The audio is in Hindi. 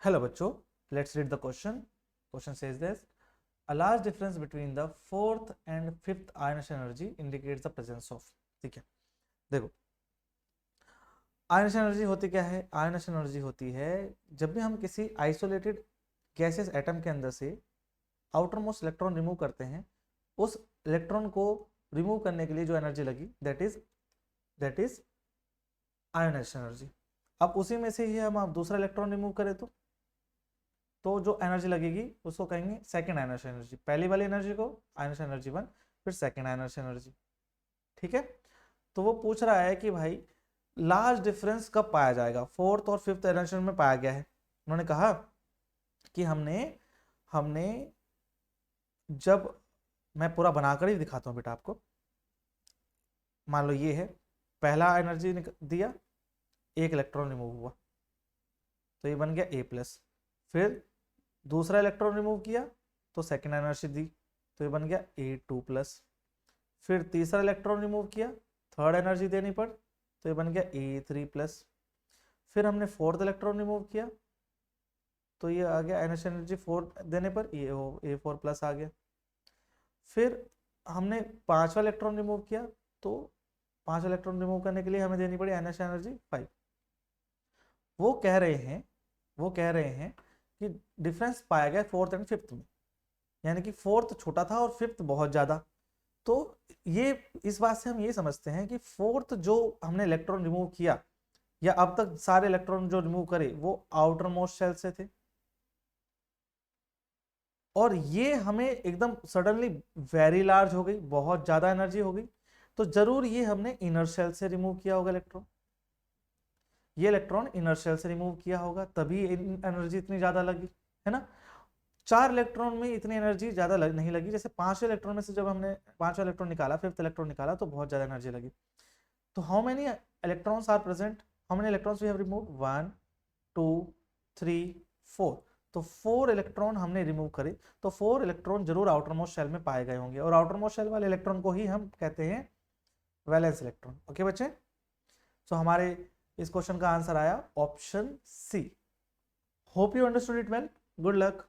Hello बच्चों, let's read the question. Question says this: a large difference between the fourth and fifth ionization energy indicates the presence of. ठीक है, देखो आयनाइजेशन एनर्जी होती क्या है? आयनाइजेशन एनर्जी होती है जब भी हम किसी आइसोलेटेड गैसियस एटम के अंदर से आउटर मोस्ट इलेक्ट्रॉन रिमूव करते हैं, उस इलेक्ट्रॉन को रिमूव करने के लिए जो एनर्जी लगी दैट इज आयनाइजेशन एनर्जी। अब उसी में से ही हम आप दूसरा इलेक्ट्रॉन रिमूव करें तो जो एनर्जी लगेगी उसको कहेंगे सेकेंड आयनाइजेशन एनर्जी। पहली वाली एनर्जी को आयनाइजेशन एनर्जी 1, फिर सेकेंड आयनाइजेशन एनर्जी। ठीक है, तो वो पूछ रहा है कि भाई लार्ज डिफरेंस कब पाया जाएगा? फोर्थ और फिफ्थ आयनाइजेशन में पाया गया है। उन्होंने कहा कि हमने हमने जब, मैं पूरा बनाकर ही दिखाता हूं बेटा आपको। मान लो ये है पहला एनर्जी दिया, एक इलेक्ट्रॉन रिमूव हुआ तो ये बन गया ए प्लस। फिर दूसरा इलेक्ट्रॉन रिमूव किया तो सेकेंड एनर्जी दी तो ये बन गया A2 प्लस। फिर तीसरा इलेक्ट्रॉन रिमूव किया, थर्ड एनर्जी देनी पड़ तो ये बन गया A3 प्लस। फिर हमने फोर्थ इलेक्ट्रॉन रिमूव किया तो ये आ गया एनर्जी फोर्थ देने पर ये A4 प्लस आ गया। फिर हमने पांचवा इलेक्ट्रॉन रिमूव किया तो पांचवा इलेक्ट्रॉन रिमूव करने के लिए हमें देनी पड़ी एनर्जी 5। वो कह रहे हैं कि डिफरेंस पाया गया फोर्थ एंड फिफ्थ में, यानी कि फोर्थ छोटा था और फिफ्थ बहुत ज्यादा। तो ये इस बात से हम ये समझते हैं कि फोर्थ जो हमने इलेक्ट्रॉन रिमूव किया या अब तक सारे इलेक्ट्रॉन जो रिमूव करे वो आउटर मोस्ट शेल से थे, और ये हमें एकदम सडनली वेरी लार्ज हो गई, बहुत ज्यादा एनर्जी हो गई। तो जरूर ये हमने इनर शेल से रिमूव किया होगा इलेक्ट्रॉन, ये इलेक्ट्रॉन इनर शेल से रिमूव किया होगा, तभी एनर्जी इतनी ज्यादा लगी, है ना। चार इलेक्ट्रॉन में इतनी एनर्जी ज्यादा नहीं लगी, जैसे पांचवें इलेक्ट्रॉन में से जब हमने पांचवा इलेक्ट्रॉन निकाला, फिफ्थ इलेक्ट्रॉन निकाला तो बहुत ज्यादा एनर्जी लगी। तो how many electrons are present, how many electrons we have removed? 1 2 3 4। तो 4 इलेक्ट्रॉन हमने रिमूव करे, तो 4 इलेक्ट्रॉन जरूर आउटर मोस्ट शेल में पाए गए होंगे, और आउटर मोस्ट शेल वाले इलेक्ट्रॉन को ही हम कहते हैं वैलेंस इलेक्ट्रॉन। ओके बच्चे, तो हमारे इस क्वेश्चन का आंसर आया option C. Hope you understood it well, good luck.